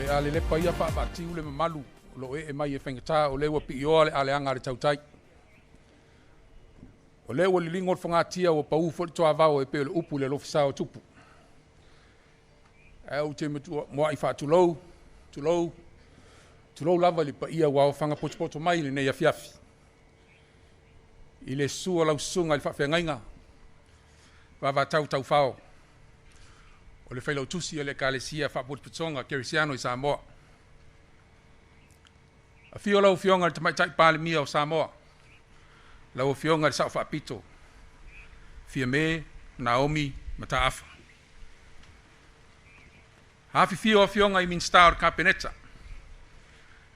le ale le paia fa tiu le malu lo e mai e fengata o le wa pio le ale anga le tautai o le wa lingo fonga tia o pau fo to avao e pe le upu le lo fisa o tupu e o te mo ai fa tu lo lava le paia wa fanga poto mai le ne ya fiafi ile sua la sunga le fa fengainga va tau fao o le failo tusi le kalesia fa putsonga kerisiano i Samoa a fio lau fionga le tamai pale mia o Samoa lau fionga le sa fa pito fia me Naomi Mataafa hafi fio fionga I min star kapeneta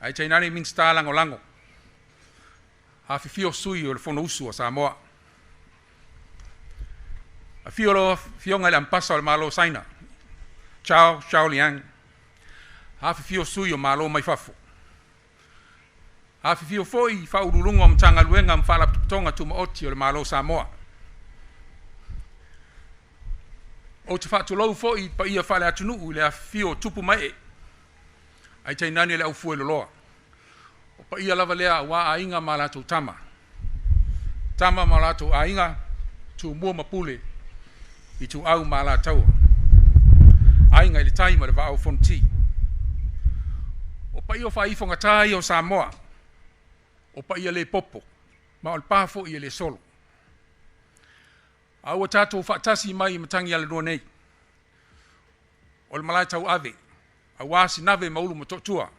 ai chainani min star lango hafi fio sui o le fono usu o Samoa a fio fionga le ampasa o le malo saina Chao Liang. Hafi fio sui o malo mai fafo. Hafi fio foi fa urulunga mtanga luenga mfala tonga tuma oti o le malo Samoa. O te fatu lau foi pa ia fale atunu le a fio tupu mai e. Ai tai nani le au fue loloa. O pa ia lava lea wa ainga malato tama. Tama malato ainga tu mua mapule I tu au malataua. Ainga I le taima le vao fonti. O pa ia wha ifonga tai o Samoa. O pa ia le popo. Ma o le pafo ia le solo. Aua tatou whaatasi mai I Matagialalua nei. O le malai tau ave. A wasi nave maulu matotua.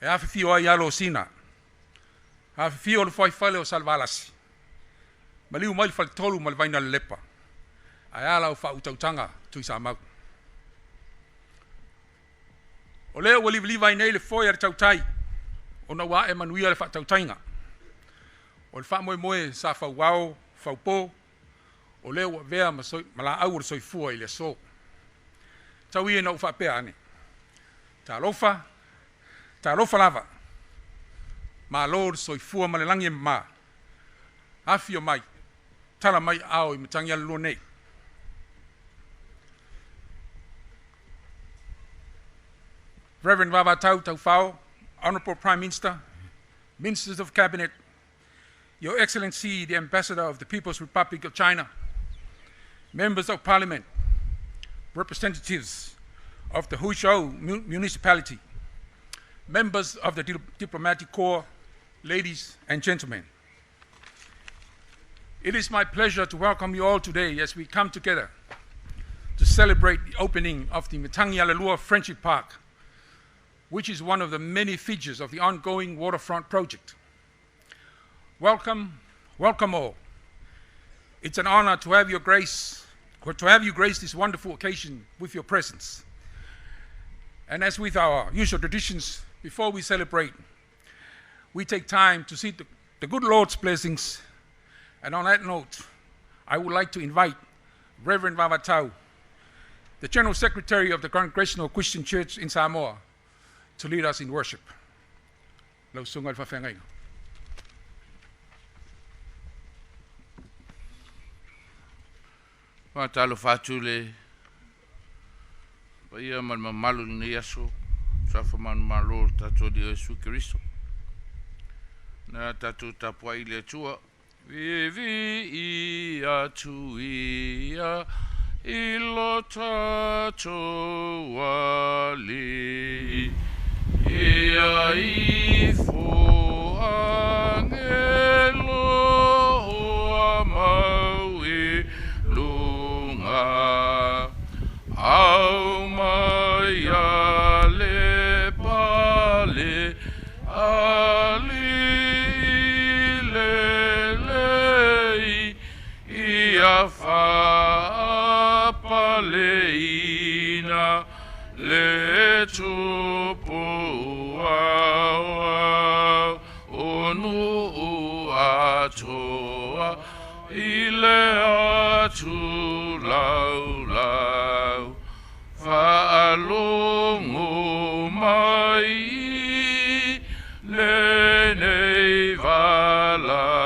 E hafi fio ai alo sina. Hafi fio le whaifale o salvalasi. Maliu mai fale tolu ma le vaina le lepa. Ai ala o wha utautanga tui sa mau. O leo wa liva nei le foi ar tautai. O na wa e manuia le fa tautainga. O le fa moe sa fa wao, fa po. O leo wa vea mala au soi fua I le so. Tau ia na ufa pea ane. Ta lofa lava. Ma lor soi fua ma le langi ma. Afi o mai. Tala mai ao I Matagialalua nei. Reverend Vava Tau Fao, Honorable Prime Minister, Ministers of Cabinet, Your Excellency, the Ambassador of the People's Republic of China, Members of Parliament, representatives of the Huizhou municipality, members of the Diplomatic Corps, ladies and gentlemen. It is my pleasure to welcome you all today as we come together to celebrate the opening of the Matagialalua Friendship Park, which is one of the many features of the ongoing Waterfront project. Welcome all. It's an honor to have you grace this wonderful occasion with your presence. And as with our usual traditions, before we celebrate, we take time to seek the good Lord's blessings. And on that note, I would like to invite Reverend Vava Tau, the General Secretary of the Congregational Christian Church in Samoa, to lead us in worship. Lau sunga le whawhengai. Talo whātu le pa ia man mamalu ni aso sa man malo tato di Yesu Kristo na tato tapua ile tua vivi ia tu ia ilo tato wali ia ifo angelo hoa maui lunga au maya le pale ali le ia fa paleina le tupu onu atoa ile atu lau fa'alongo mai le nei valau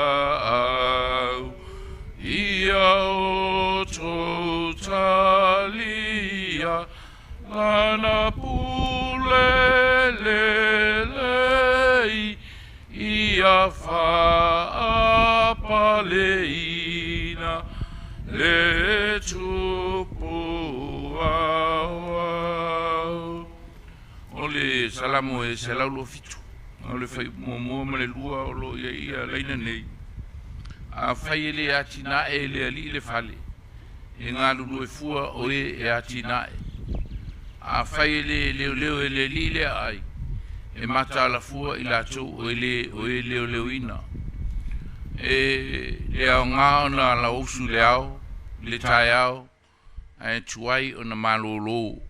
ia o totalia lana pu ia whaapaleina le tupu au. O le salamu e se laulo fitu. O le whai mua ma le lua o lo ia leina nei. A whai le atina e le ali le whale. E ngā lulu e fua o e atina e. A whai le leo e le li le ai. E mata la fua i la tau o e leo ina. E le au ngā na la osu le au, le tai au, e tuai o na malolo.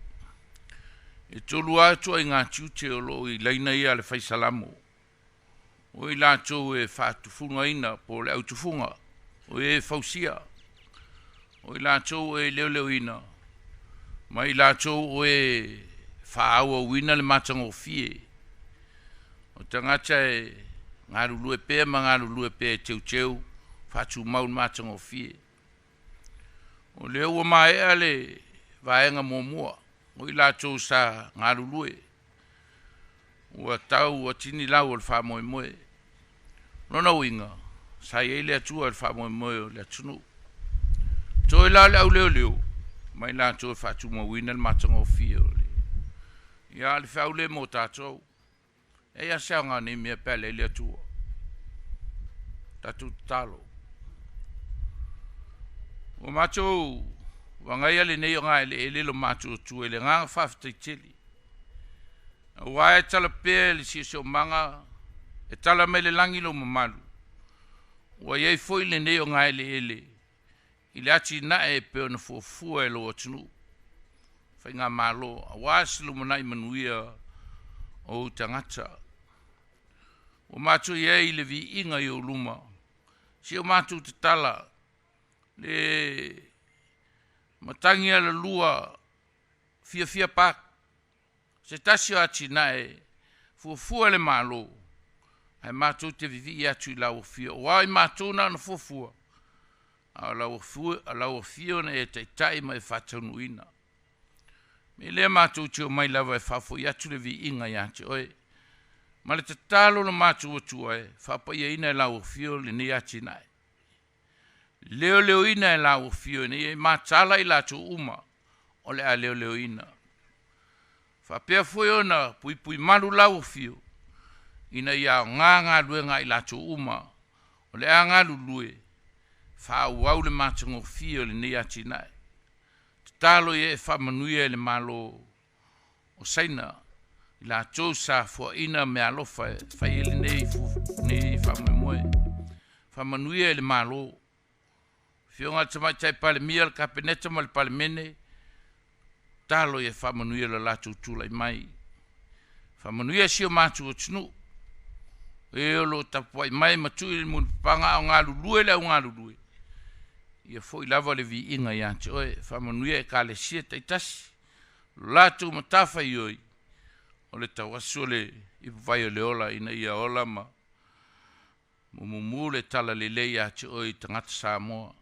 E tolu atu ai ngā tiute o lo i leina ia le whaisalamo. O i la tau e whātufunga ina po le autufunga. O e fausia. O i la tau e leo ina. Ma i la tau o e whaaua wina le matango fie. O tangata e ngā rulu e pēr ma ngā rulu e pēr teu whātu maun matango fie. O leo ua mai ea le vaenga mōmua. O i la tau sa ngā rulu e. Ua tau ua tini lau o le wha moe moe. Nona winga, sa i le atua le wha moe moe o le atunu. Toi la le au leo. Mai la tau e whātu mawina le matango fie o le. Ia le whau le mō tātou. E ia sea ngā ni mea pele le atua. Tatu talo. O mātou, wangai ale nei o ngā ele lo mātou tu ele ngā whawhtai tili. Wa e tala pēr le si o manga, e tala me le langi lo mamalu. Wa iei foi le nei o ngā ele. I le ati na e pēr na fuafua e lo atunu. Whai ngā malo, a wāsilu manai manuia o tangata. O mātou iei le vi inga i o luma. Si o mātou te tala, le Matagialalua fia pak. Se tasi o ati nae, fuafua le malo. Hai mātou te vivi i atu i lau fia. O ai mātou na fuafua. A lau fia na e taitai mai whatanuina. Me lea mātou te o mai lawa e whafo i atu le vi inga i ati oe. Ma le tatalo na mātou atua e, whapa ia ina e lau fio le ni ati nae. Leo ina e lau fio ni e mātala i lātou uma, o le a leo ina. Whapea fwe ona pui maru lau fio, ina ia ngā luenga i lātou uma, o le a ngā lulue, whau le mātango fio le ni ati nae. Tatalo i e whamanuia le malo o saina, la tau sa fo ina me alofa fai ele nei whamoemoe. Whamanuia ele malo. Whionga tamai tai pale mia le kapeneta ma le pale mene. Talo e whamanuia le lātou tūlai mai. Whamanuia si o mātou o tunu. E olo tapuai mai matui le mun panga o ngā lulue le au ngā lulue. Ia fo i lava le vi inga i ante oe. Whamanuia e ka le sia taitasi. Lātou matafa i oi. O le tawasu le ipuwai o le ola ina ia ola ma mumu le tala le lei ati oi tangata Samoa.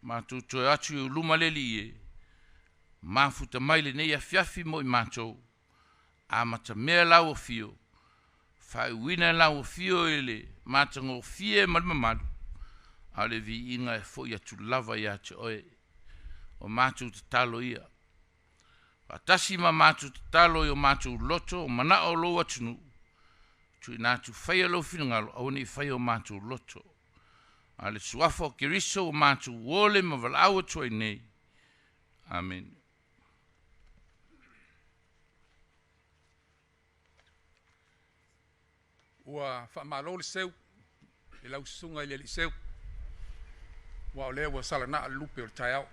Mātou toe atu i uluma le li e. Māfuta mai le nei a fiafi mo i mātou. A mata mea lau o fio. Whai wina lau o fio e le mātango fie malimamadu. A le vi inga e fo i atu lava i ati oi. O mātou te talo ia. Atasi ma mātou te talo i o mātou loto o mana o lo atunu. Tui nātu whai alo whinangalo au ni whai o mātou loto. A le suafo ki riso o mātou wole ma walau atua i nei. Amen. Ua whaamalo le seu, e lau sunga i le li seu. Ua o lea ua salana a lupe o le tai au.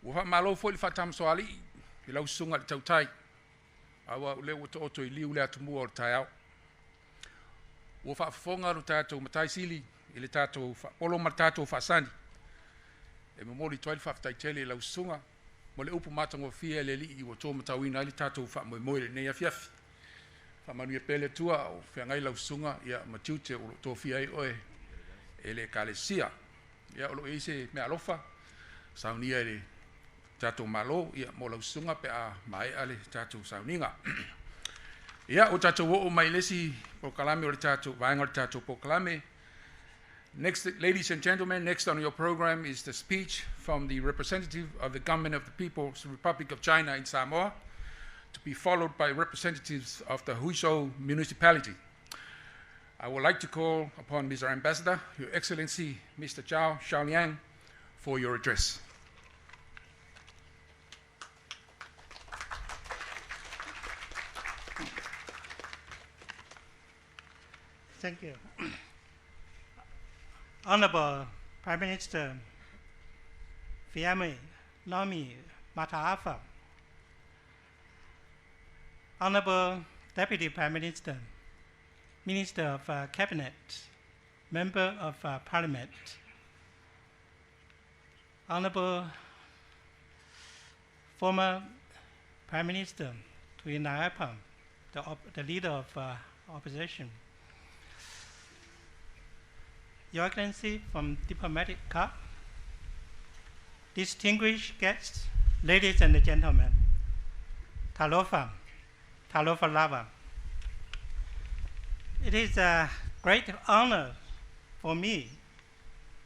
Ua malo foi le fatam soali i lau sunga le tautai. Awa le ua to oto i liu le atumua o le tai au. Ua whaafonga lo tātou matai sili i le tātou polo ma tātou whaasani. E mamoli toa le whaftaitele i lau sunga mo le upu matango fia le li i ua tō matauina i le tātou whaamoemoe le nei afiafi. Whaamanu e pele tua o whiangai lau sunga ia matiute o tō fia i oe e le kalesia. Ia olo eise me alofa saunia le tātou malo ia mo lau sunga pe a mai ale tātou sauninga. Ia o tatou o mai lesi po kalame o le tatou vaenga o le tatou po kalame. Next, ladies and gentlemen, next on your program is the speech from the representative of the Government of the People's Republic of China in Samoa, to be followed by representatives of the Huizhou municipality. I would like to call upon Mr. Ambassador, Your Excellency, Mr. Zhao Xiaoliang, for your address. Thank you. Honorable Prime Minister Fiame Nomi Mataafa, Honorable Deputy Prime Minister, Minister of Cabinet, Member of Parliament, Honorable former Prime Minister Tuinaipa, the leader of opposition, Your Excellency from Diplomatic Corps, distinguished guests, ladies and gentlemen, Talofa Lava. It is a great honor for me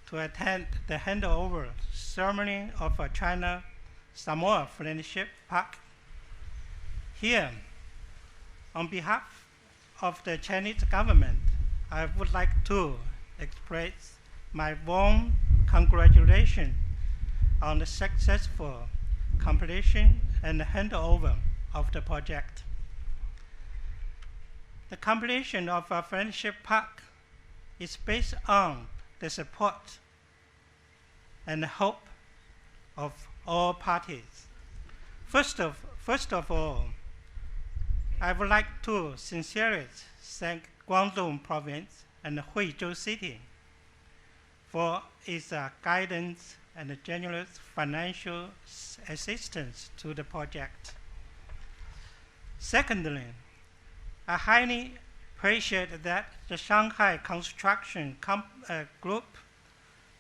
to attend the handover ceremony of China-Samoa Friendship Park. Here, on behalf of the Chinese government, I would like to express my warm congratulations on the successful completion and handover of the project. The completion of a Friendship Park is based on the support and hope of all parties. First of all, I would like to sincerely thank Guangdong Province and Huizhou City for its guidance and generous financial assistance to the project. Secondly, I highly appreciate that the Shanghai Construction Group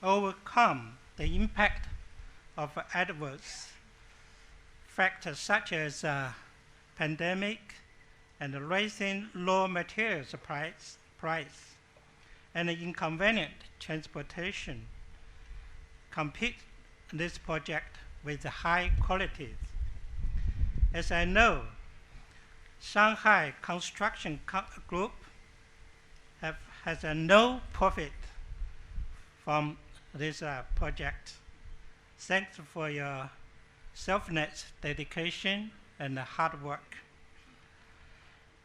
overcome the impact of adverse factors such as pandemic and rising raw materials price and inconvenient transportation, complete this project with high quality. As I know, Shanghai Construction Group has no profit from this project. Thanks for your selfless dedication and hard work.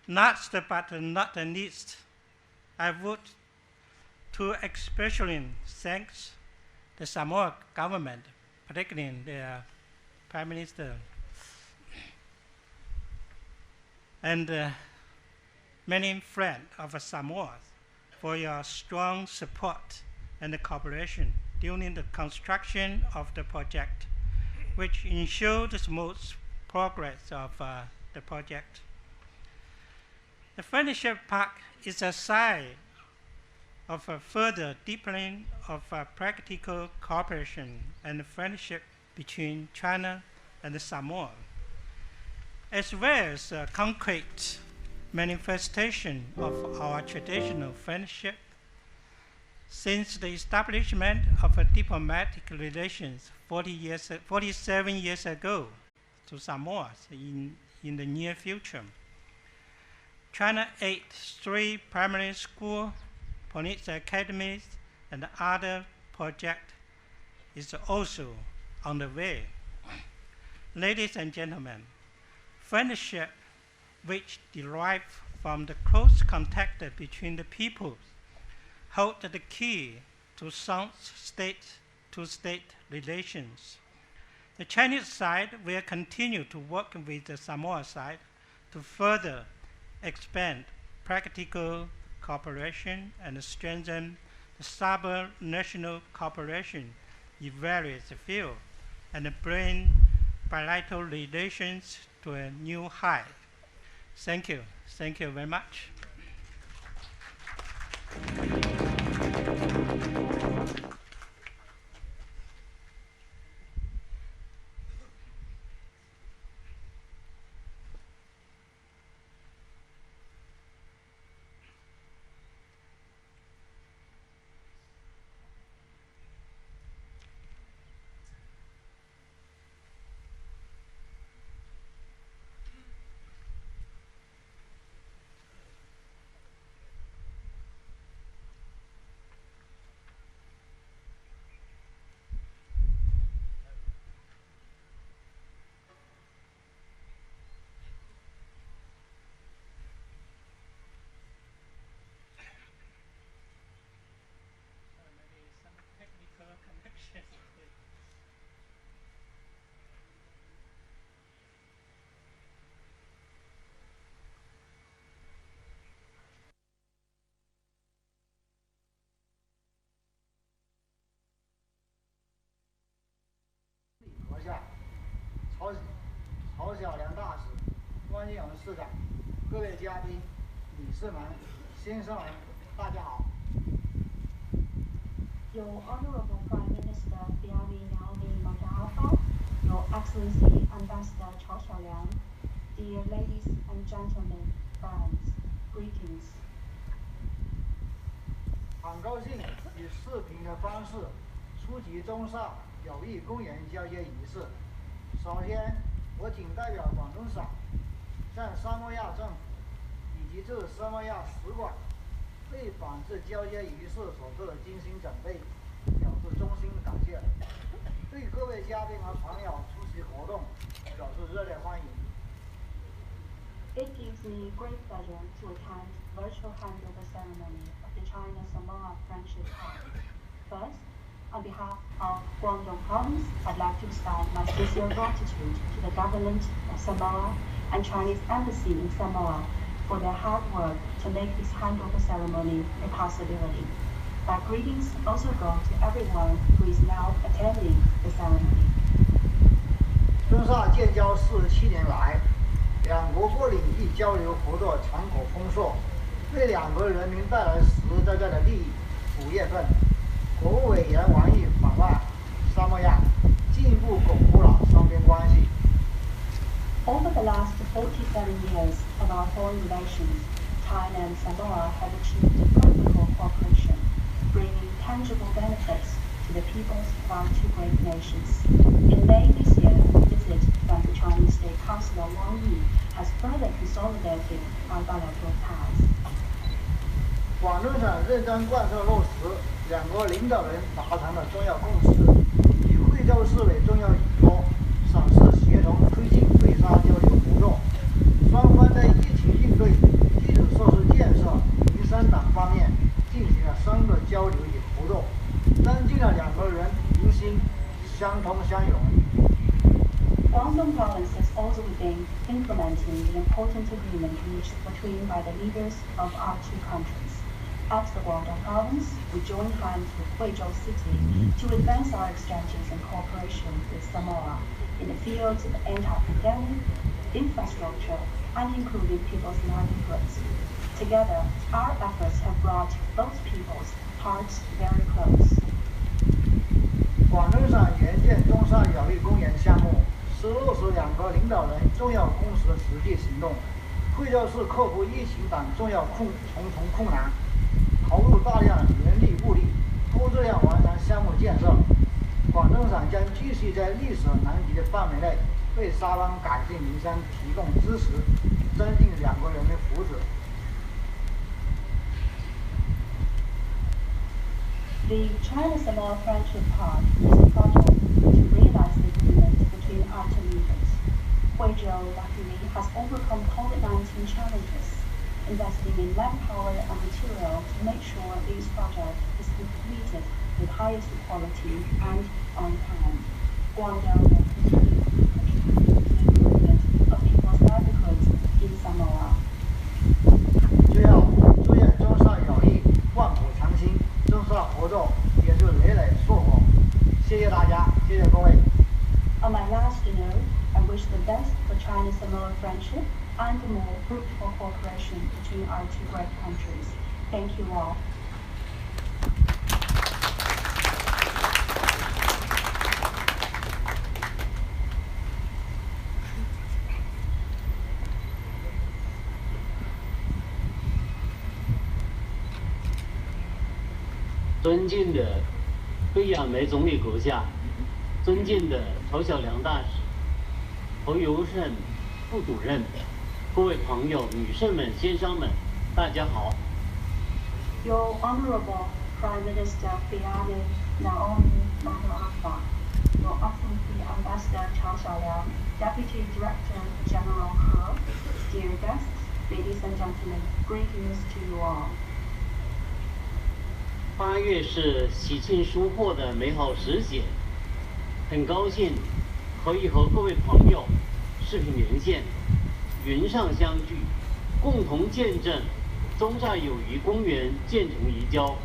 Last but not least, I would to especially thank the Samoa government, particularly their Prime Minister, and many friends of Samoa for your strong support and cooperation during the construction of the project, which ensured the smooth progress of the project. The Friendship Park is a sign of a further deepening of practical cooperation and friendship between China and Samoa, as well as a concrete manifestation of our traditional friendship. Since the establishment of diplomatic relations 47 years ago to Samoa in the near future, China 8 3 primary school, police academies, and other projects is also on the way. Ladies and gentlemen, friendship, which derives from the close contact between the peoples, hold the key to sound state-to-state relations. The Chinese side will continue to work with the Samoa side to further expand practical cooperation and strengthen the sub-national cooperation in various fields and bring bilateral relations to a new height. Thank you. Thank you very much. 下，曹小良大使、汪建勇市长、各位嘉宾、女士们、先生们，大家好。Your Honorable Prime Minister Biabi Naomi Matagialalua, Your Excellency Ambassador Cao Xiaoliang, dear ladies and gentlemen, friends, greetings. 很高兴以视频的方式出席中萨友谊公园交接仪式。首先，我谨代表广东省向萨摩亚政府以及驻萨摩亚使馆为本次交接仪式所做的精心准备表示衷心感谢，对各位嘉宾和朋友出席活动表示热烈欢迎。It gives me great pleasure to attend virtual handover ceremony of the China-Samoa Friendship Park. First, on behalf of Guangdong Province, I'd like to extend my sincere gratitude to the government of Samoa and Chinese Embassy in Samoa for their hard work to make this handover ceremony a possibility. My greetings also go to everyone who is now attending the ceremony. 中萨建交47年来，两国各领域交流合作成果丰硕，为两国人民带来实实在在的利益。5月份，国务委员王毅访问萨摩亚，进一步巩固了双边关系。Over the last 47 years of our foreign relations, China and Samoa have achieved practical cooperation, bringing tangible benefits to the peoples of our two great nations. In May this year, a visit from the Chinese State Councilor Wang Yi has further consolidated our bilateral ties. 广东省认真贯彻落实两国领导人达成的重要共识，以惠州市为重要依托，省市协同推进对沙交流合作。双方在疫情应对、基础设施建设、民生等方面进行了深入交流与合作，增进了两国人民心相通相融。Guangdong Province has also been implementing the important agreement reached between by the leaders of our two countries. At the Guangdong Province, we joined hands with Huizhou City to advance our exchanges and cooperation with Samoa in the fields of anti-pandemic, infrastructure, and improving people's livelihoods. Together, our efforts have brought both people's hearts very close. 广东省援建中萨友谊公园项目是落实两国领导人重要共识的实际行动。惠州市克服疫情等重要重重困难，投入大量人力物力，高质量完成项目建设。广东省将继续在力所能及的范围内，为沙湾改进民生提供支持，增进两国人民福祉。The China-Samoa Friendship Park is a project to realize the agreement between our two leaders. Huizhou luckily has overcome COVID-19 challenges, investing in manpower and material to make sure this project is completed with highest quality and on time. Guangdong will continue to contribute to the improvement of people's livelihoods in Samoa. 最后，祝愿中萨友谊万古长青，中萨合作也是累累硕果。谢谢大家，谢谢各位。On my last note, I wish the best for China-Samoa friendship and more fruitful cooperation between our two great countries. Thank you all. 尊敬的费亚梅总理阁下，尊敬的曹小良大使、侯尤胜副主任，各位朋友、女士们、先生们，大家好。Your Honorable Prime Minister Biabi Naomi Matagialalua, Your Excellency Ambassador Cao Xiaoliang, Deputy Director General He, dear guests, ladies and gentlemen, greetings to you all. 8月是喜庆收获的美好时节，很高兴可以和各位朋友视频连线，云上相聚，共同见证中萨友谊公园建成移交。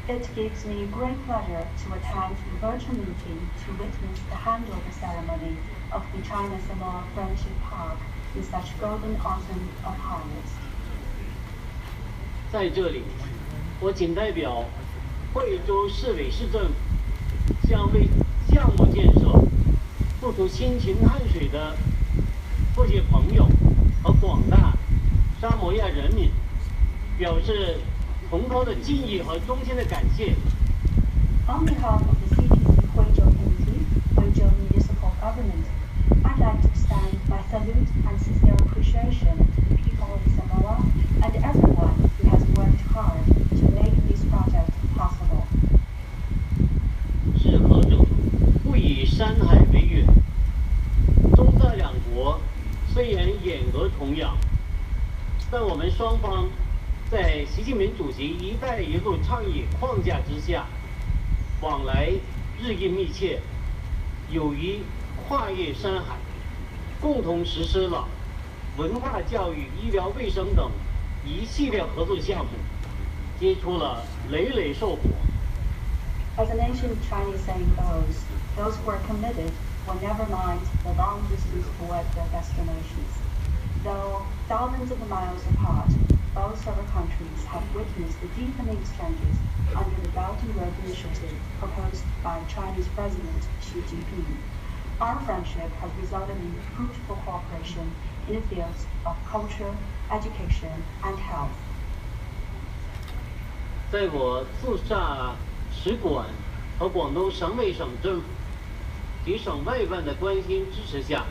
It gives me great pleasure to attend the virtual meeting to witness the handover ceremony of the China-Samoa Friendship Park in such golden autumn of harvest. 在这里，我仅代表惠州市委市政府向为项目建设付出辛勤汗水的这些朋友和广大沙摩亚人民表示崇高的敬意和衷心的感谢。 On behalf of the CTC Huizhou Committee, Huizhou Municipal Government, I'd like to extend my salute and sincere appreciation to the people of Samoa and everyone who has worked hard to make this project possible. 适可者不以山海为远。中萨两国虽然远隔重洋，但我们双方在习近平主席“一带一路”倡议框架之下，往来日益密切，友谊跨越山海，共同实施了文化教育、医疗卫生等一系列合作项目，结出了累累硕果。 As an ancient Chinese saying goes, those who are committed will never mind the long distance toward their destinations. Though thousands of miles apart, both of our countries have witnessed the deepening exchanges under the Belt and Road Initiative proposed by Chinese President Xi Jinping. Our friendship has resulted in fruitful cooperation in the fields of culture, education, and health. 在我驻萨使馆和广东省委省政府及省外办的关心支持下，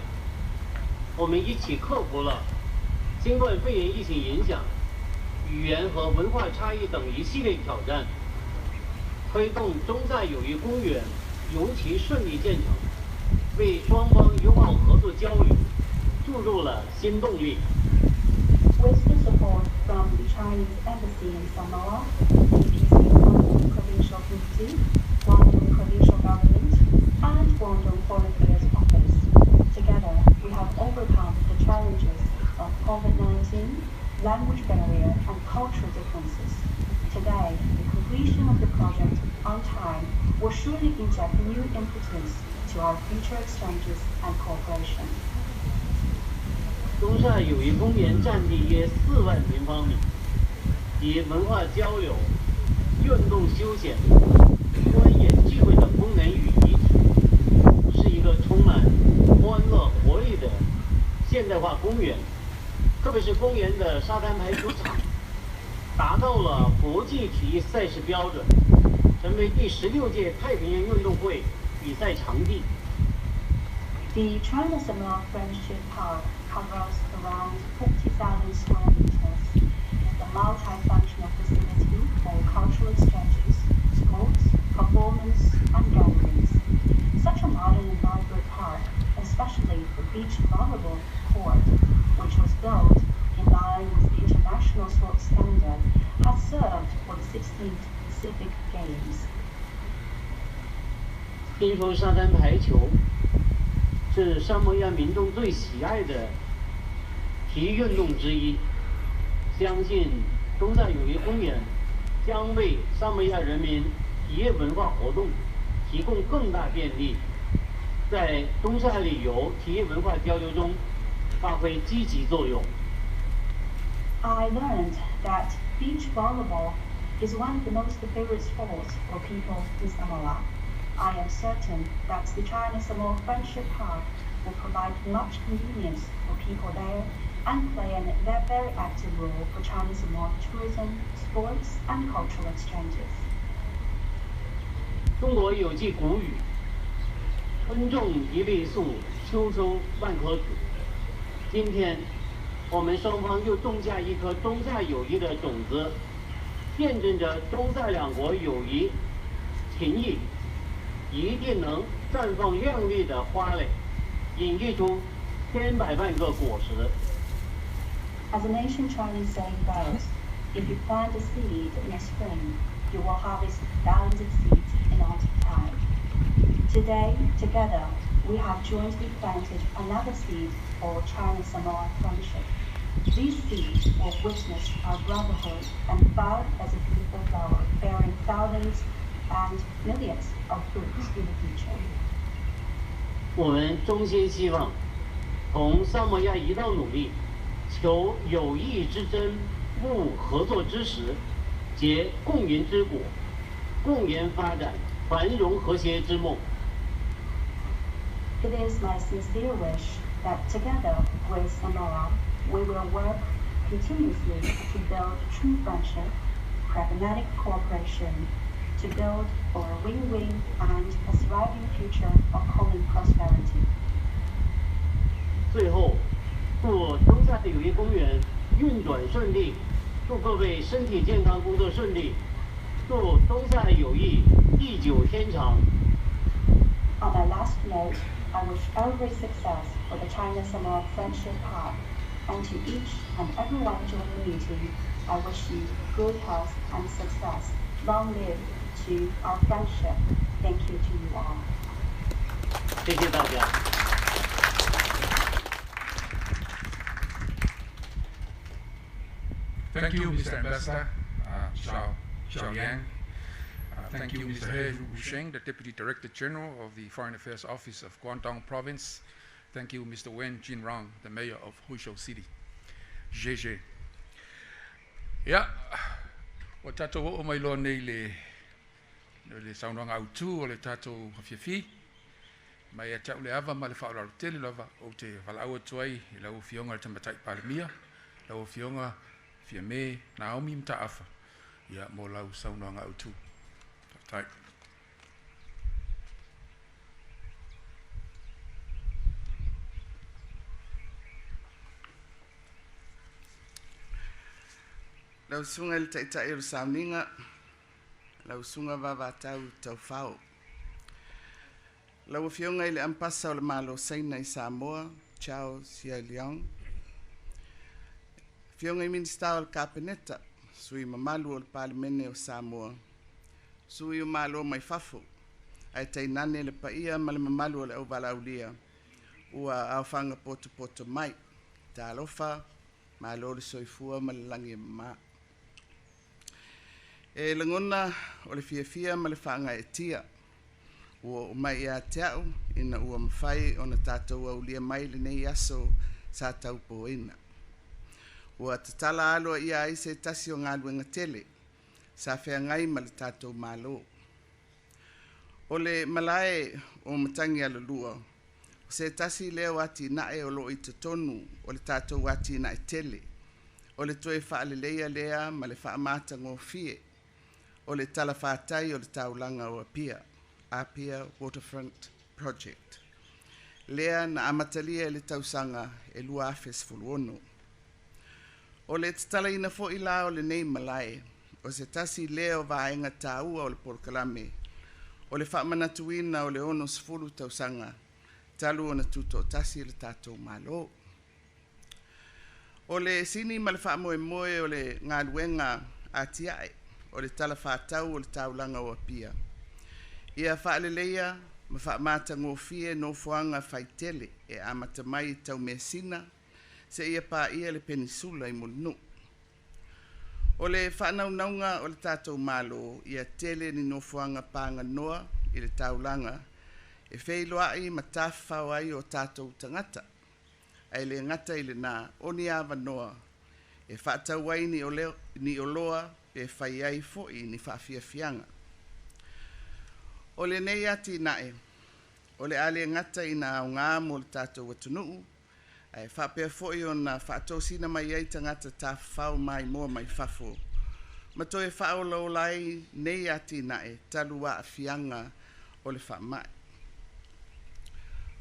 我们一起克服了新冠肺炎疫情影响、语言和文化差异等一系列挑战，推动中萨友谊公园如期顺利建成，为双方友好合作交流注入了新动力。 With the support from the Chinese Embassy in Samoa, the Guangdong Provincial Committee, Guangdong Provincial Government, and Guangdong Foreign Affairs Office, together we have overcome the challenges of COVID-19, language barrier, and cultural differences. Today, the completion of the project on time will surely inject new impetus to our future exchanges and cooperation. 中萨友谊公园占地约4万平方米，集文化交流、运动休闲、观演聚会等功能于一体，是一个充满欢乐活力的现代化公园。特别是公园的沙滩排球场，达到了国际体育赛事标准，成为第16届太平洋运动会比赛场地。 The China-Samoa Friendship Park covers around 50,000 square meters. It's a multifunctional facility for cultural exchanges, sports, performance, and gatherings. Such a modern and vibrant park, especially the beach volleyball court, which was built in line with the international sports standard, has served for the 16th Pacific Games. 听说沙滩排球是沙摩亚民众最喜爱的体育运动之一，相信中萨友谊公园将为沙摩亚人民体育文化活动提供更大便利，在中萨旅游体育文化交流中发挥积极作用。 I learned that beach volleyball is one of the most favorite sports for people in Samoa. I am certain that the China-Samoa Friendship Park will provide much convenience for people there and play a very active role for China-Samoa tourism, sports, and cultural exchanges. 中国有句古语：“春种一粒粟，秋收万颗子。”今天，我们双方又种下一颗中萨友谊的种子，见证着中萨两国友谊情谊一定能绽放亮丽的花蕾，孕育出千百万个果实。 As an ancient Chinese saying goes, if you plant a seed in the spring, you will harvest thousands of seeds in autumn time. Today, together, we have jointly planted another seed for China-Samoa friendship. These seeds will witness our brotherhood and bud as a beautiful flower, bearing thousands and millions of fruits in the future. 我们衷心希望同萨摩亚一道努力，求友谊之真，务合作之实，结共赢之果，共研发展繁荣和谐之梦。It is my sincere wish that together with Samoa, we will work continuously to build true friendship, pragmatic cooperation, to build for a win-win and a thriving future of common prosperity. 最后，祝东萨友谊公园运转顺利，祝各位身体健康，工作顺利，祝东萨友谊地久天长。On my last note, I wish every success for the China-Samoa Friendship Park, and to each and everyone joining the meeting, I wish you good health and success. Long live to our friendship. Thank you to you all. 谢谢大家。Thank you, Mr. Ambassador Xiao Yang. Thank you, Mr. He Wusheng, the Deputy Director General of the Foreign Affairs Office of Guangdong Province. Thank you, Mr. Wen Jinrong, the Mayor of Huizhou City. Zhe. Yeah, o tatou o mai loa nei le saunanga autu o le tatou hawhiawhi. Mai a tau le ava ma le whaoraru tele lava o te whalaua tuai i lau fionga le tamatai palemia, lau fionga fia me Naomi mta afa. Ia mo lau saunanga autu. Tai. Lau sunga le taitai o sauninga, lau sunga wawa tau whao. Lau fionga i le ampasa o le malo saina i Samoa, Chao Sia Leong. Fionga i minista o le kapeneta, sui mamalu o le palimene o Samoa. Sui o malo mai fafo, ai tainane le paia ma le mamalu o le au valaulia. Ua au whanga poto mai, ta alofa, malo le soifua ma le langi maa. E langona o le fia ma le whanga e tia. Ua o mai a teau ina ua mawhai o na tātou au lia mai le nei aso sa tau poina. Ua tatala aloa ia ai se tasi o ngā luenga tele, sa whea ngai ma le tātou malo. O le malae o Matagialalua, o se tasi leo ati nae o lo i tonu o le tātou ati nae tele, o le toe whaaleleia lea ma le whaamata ngō fie, o le tala whātai o le taulanga o Apia Waterfront Project. Lea na amatalia le tausanga e lua afes fuluono. O le tala ina fo ila o le nei malae, o se tasi leo vaenga taua o le porkalame, o le whaamanatuina o le ono sfulu tausanga, talu o na tuto tasi le tātou malo. O le sini ma le whaamoe o le ngā luenga atiae, o le tala whātau o le taulanga o Apia. Ia whaaleleia ma whaamata ngō fie no fuanga whaitele e amata mai tau mesina, se ia pā ia le peninsula i Molinu. O le whanaunaunga o le tātou malo, ia tele ni no fuanga pānga noa i le taulanga, e wheiloa i ma tāwhau ai o tātou tangata. Ai le ngata i le nā, o ni awa noa, e whaatau ai ni o loa, e whai ai fo i ni whaafiafianga. O le nei ati nae, o le ale ngata i na au ngā mo le tātou watunuu, ai whapea fo i o na whaatosina mai ai tangata tā whau mai moa mai whafo. Ma toi whao lau lai nei ati nae, talua a fianga o le whamai.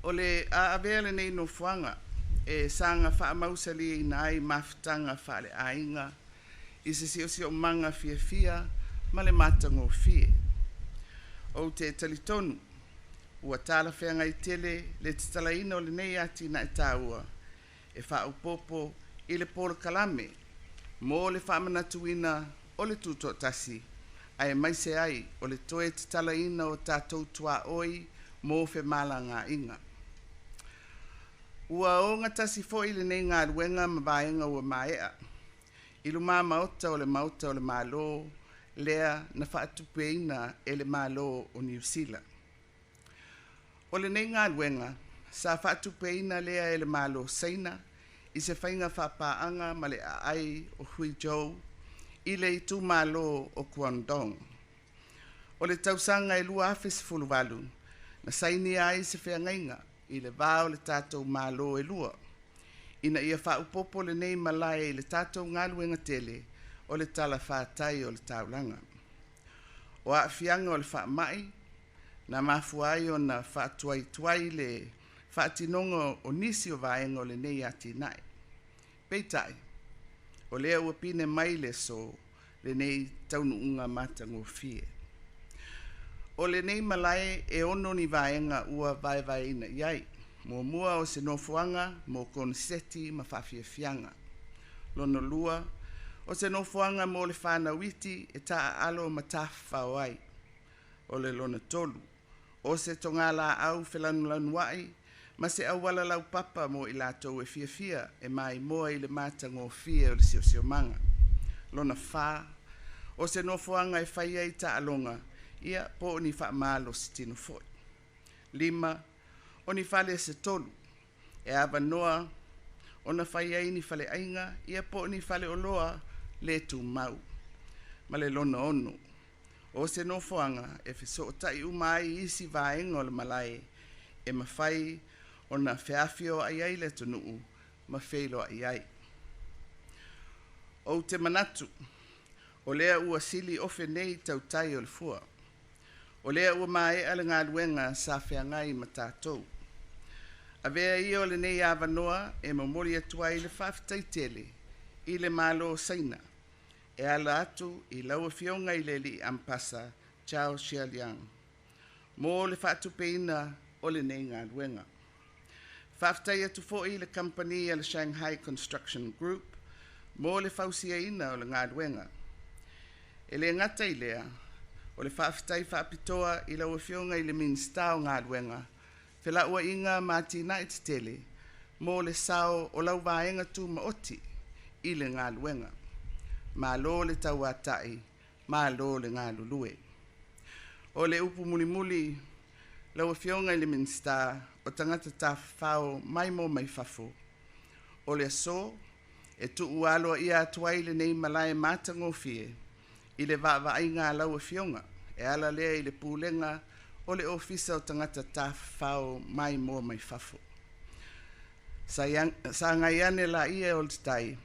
O le a avele nei no fuanga, e sanga whaamausali i nai mafutanga whaale ainga, i se si o manga fia ma le matango fie. O te talitonu, ua tala whenga i tele le titalaina o le nei ati na e tāua, e whaupopo i le polo kalame, mo le whamanatuina o le tuto tasi, ai mai se ai o le toe titalaina o tātou tua oi mo fe mala ngā inga. Ua o ngatasi fo ili nei ngā ruenga mabaenga ua maea. Ilu mā mauta o le malo lea na whaatupeina e le malo o New Zealand. O le nei ngā ruenga, sa whaatupeina lea e le malo seina, i se whainga whapaanga ma le ai o Huizhou, i le itu malo o Guangdong. O le tausanga e lua afes fuluwalu, na saini ai se whiangainga, i le vāo le tātou malo e lua. Ina ia whaupopo le nei malai le tātou ngaluenga tele o le tala whātai o le taulanga. O a whianga o le whaamai, na mafuai o na whaatuai le whaatinonga o nisi o vaenga o le nei ati nai. Peitai, o lea ua pine mai le so le nei taunuunga mata ngofie. O le nei malai e ono ni vaenga ua vai ina iai. Mua o se nofuanga mo konseti ma whawhiawhianga. Lono lua, o se nofuanga mo le whana witi e taa alo ma tawhawai. O le lona tolu, o se tongala au whelanu wai, ma se awala lau papa mo i lātou e whiawhia e mai moa i le mata ngō whia o le sio manga. Lona wha, o se nofuanga e whaia i taa alonga, ia po ni wha malo si tino foi. 5, o ni fale se tolu, e awa noa, o na whai ai ni fale ainga, ia po ni fale oloa le tu mau. Ma le lona ono, o se nofoanga e fiso o tai umai isi vaenga o le malai, e mawhai o na whiawhio ai ai le tunuu, ma wheilo ai ai. O te manatu, o lea ua sili ofe nei tau tai o le fua. O lea ua mai ale ngā luenga sa whiangai ma tātou. A vea ia o le nei awa noa e mamori atua i le whawhitai tele, i le malo saina, e ala atu i laua fionga i le li ampasa, Chao Xiaoliang. Mō le whaatupeina o le nei ngā luenga. Whawhitai atu fo i le company a le Shanghai Construction Group, mō le whausiaina o le ngā luenga. E le ngata i lea, o le whawhitai whaapitoa i laua fionga i le minsta o ngā luenga, Whela ua inga mātina i te tele, mō le sao o lau vaenga tū maoti i le ngā luenga. Mā lō le tau atai, mā lō le ngā lulue. O le upu muli lau fionga i le minsta o tangata tā whao mai mō mai fafo. O le so, e tu ualoa ia atuai le nei malai mātango fie, i le vaa inga lau fionga, e ala lea i le pūlenga o le ofisa o tangata tā whao mai mō mai fafo. Sa ngai ane la ia o le tai,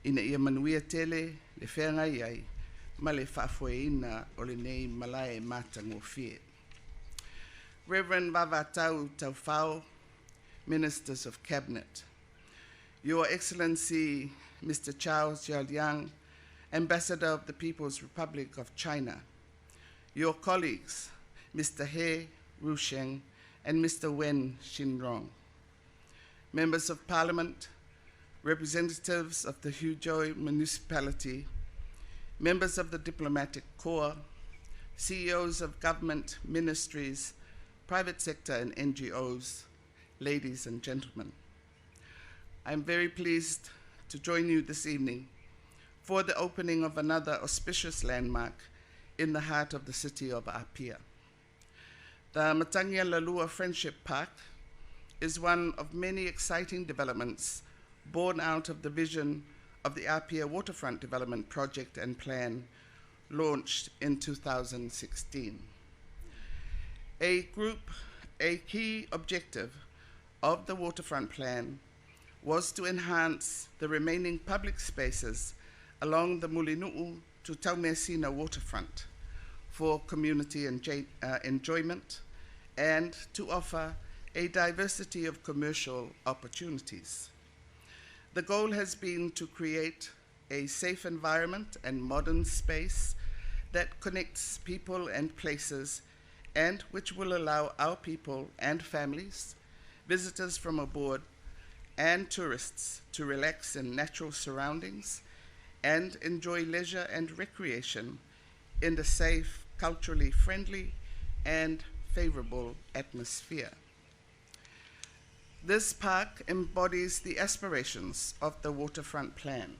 ina ia manuia tele, le whenga iai, ma le whafo e ina o le nei malai mātango fie. Reverend Vavatau Tau Whao, Ministers of Cabinet, Your Excellency Mr. Chao Xiaoliang, Ambassador of the People's Republic of China, your colleagues, Mr. He Rusheng and Mr. Wen Xinrong, members of Parliament, representatives of the Huizhou municipality, members of the diplomatic corps, CEOs of government ministries, private sector and NGOs, ladies and gentlemen. I'm very pleased to join you this evening for the opening of another auspicious landmark in the heart of the city of Apia. The Matagialalua Friendship Park is one of many exciting developments born out of the vision of the Apia Waterfront Development Project and Plan launched in 2016. A key objective of the Waterfront Plan was to enhance the remaining public spaces along the Mulinu'u to Taumesina waterfront for community enjoyment and to offer a diversity of commercial opportunities. The goal has been to create a safe environment and modern space that connects people and places and which will allow our people and families, visitors from abroad, and tourists to relax in natural surroundings and enjoy leisure and recreation in the safe, culturally friendly, and favorable atmosphere. This park embodies the aspirations of the Waterfront Plan.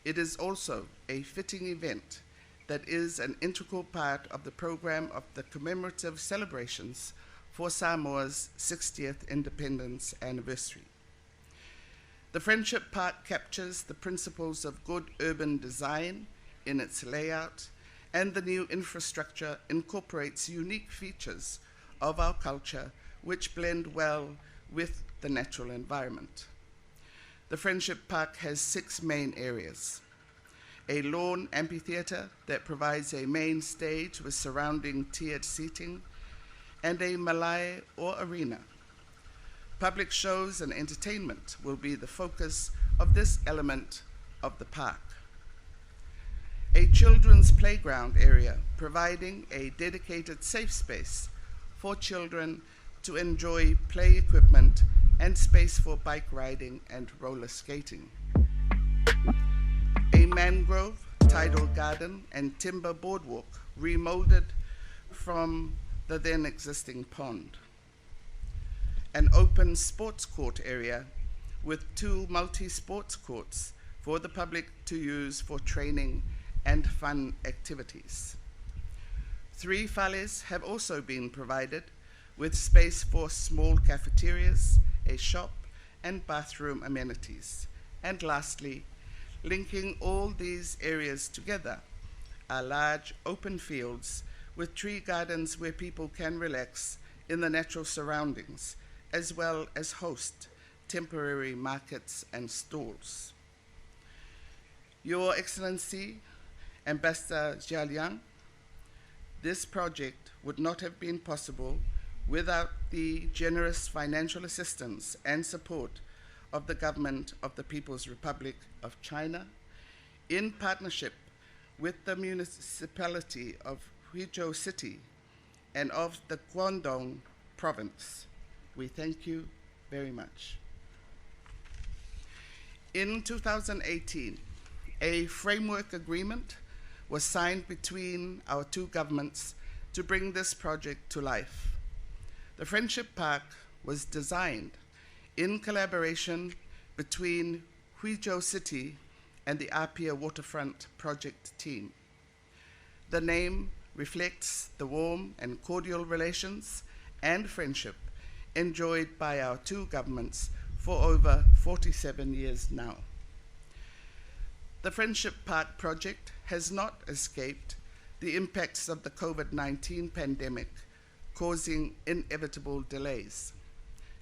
It is also a fitting event that is an integral part of the program of the commemorative celebrations for Samoa's 60th independence anniversary. The Friendship Park captures the principles of good urban design in its layout, and the new infrastructure incorporates unique features of our culture which blend well with the natural environment. The Friendship Park has 6 main areas: a lawn amphitheater that provides a main stage with surrounding tiered seating, and a Malai or arena. Public shows and entertainment will be the focus of this element of the park. A children's playground area providing a dedicated safe space for children to enjoy play equipment and space for bike riding and roller skating. A mangrove, tidal garden, and timber boardwalk remolded from the then existing pond. An open sports court area with 2 multi-sports courts for the public to use for training and fun activities. 3 fales have also been provided with space for small cafeterias, a shop, and bathroom amenities. And lastly, linking all these areas together are large open fields with tree gardens where people can relax in the natural surroundings, as well as host temporary markets and stalls. Your Excellency, Ambassador Jia Liang, this project would not have been possible without the generous financial assistance and support of the government of the People's Republic of China, in partnership with the municipality of Huizhou City and of the Guangdong province. We thank you very much. In 2018, a framework agreement was signed between our 2 governments to bring this project to life. The Friendship Park was designed in collaboration between Huizhou City and the Apia Waterfront project team. The name reflects the warm and cordial relations and friendship enjoyed by our 2 governments for over 47 years now. The Friendship Park project has not escaped the impacts of the COVID-19 pandemic, causing inevitable delays.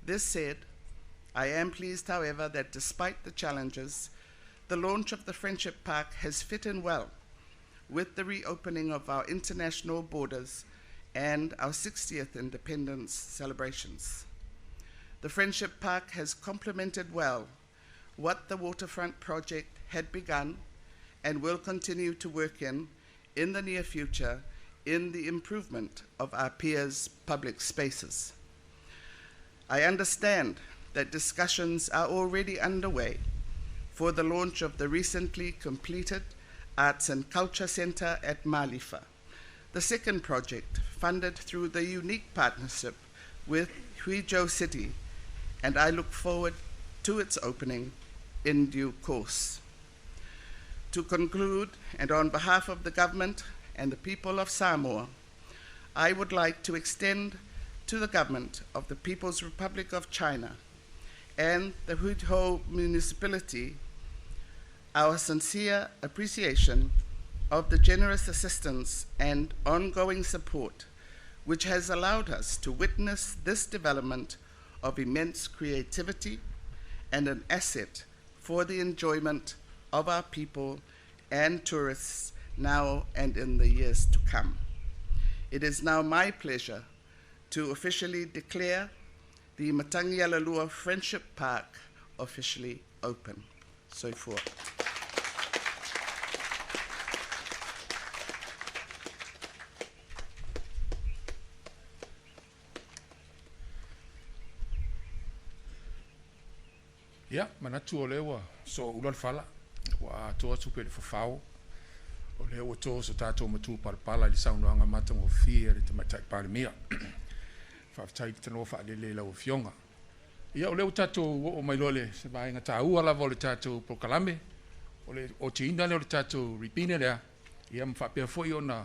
This said, I am pleased, however, that despite the challenges, the launch of the Friendship Park has fit in well with the reopening of our international borders and our 60th independence celebrations. The Friendship Park has complemented well what the Waterfront project had begun and will continue to work in the near future in the improvement of our peers' public spaces. I understand that discussions are already underway for the launch of the recently completed Arts and Culture Center at Malifa, the second project funded through the unique partnership with Huizhou City, and I look forward to its opening in due course. To conclude, and on behalf of the government and the people of Samoa, I would like to extend to the government of the People's Republic of China and the Huizhou municipality our sincere appreciation of the generous assistance and ongoing support which has allowed us to witness this development of immense creativity and an asset for the enjoyment of our people and tourists now and in the years to come. It is now my pleasure to officially declare the Matagialalua Friendship Park officially open. So forth. Ja, manatu o lewa so ulal fala wa toa tupe le fafau o lewa toa so tato matu parpala li saunoanga mata mo fia le tamatai palemia. Whaftai tano wha alele lau fionga. Ia o le o tātou o mai lole se vai ngā tāua lava o le tātou prokalame, o te ina le o le tātou ripine lea, ia mwhapea foi o na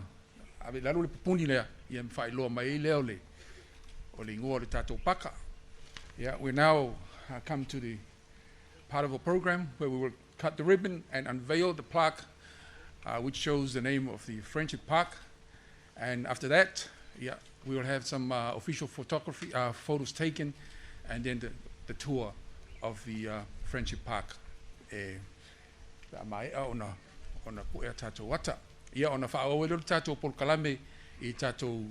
ave lalo le pupuni lea, ia mwhai loa mai lea o le ingoa o le tātou paka. Yeah, we now come to the part of a program where we will cut the ribbon and unveil the plaque which shows the name of the Friendship Park. And after that, yeah, we will have some official photography, photos taken, and then the tour of the Friendship Park. Mai ona puea tātou wata. Ia ona whaawawelo tātou polkalame I tātou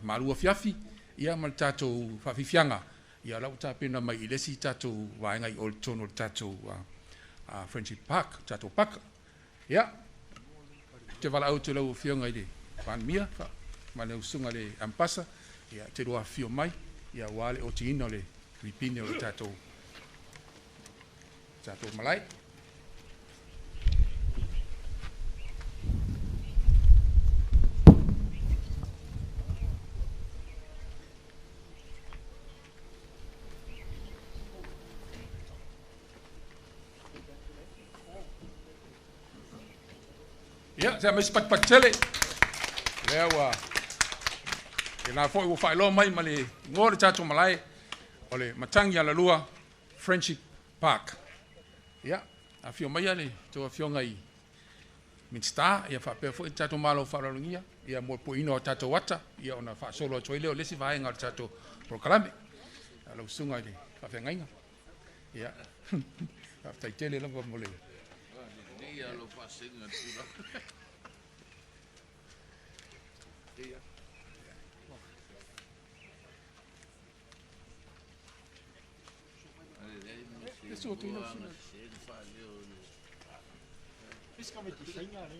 marua fiafi, ia mal tātou whawhiwhianga. Ia lau tāpena mai I lesi tātou waenga I ol tono tātou Friendship Park, tātou paka. Ia, te wala au te lau whionga I le whanmia, ma leu sunga le ampasa, ia te roa whio mai, ia wale o te ino le ripine o le tātou malai. Yeah, saya mesti pat cele. Lewa. Ina foi wo fai lo mai mali ngore chacho malai. Ole Matagialalua Friendship Park. Yeah, a fio mai ale to a fio ngai. Minsta ia fa pe foi chacho malo fa longia. Ia mo po ino chacho wata. Ia ona fa solo choile o lesi vai ngal chacho proklame. Alo sunga ile fa fe ngainga. Yeah. Fa tai tele lo mo le. Ia lo passinga tula. Ia. Isso outro não sei. Isso como é que chega, né?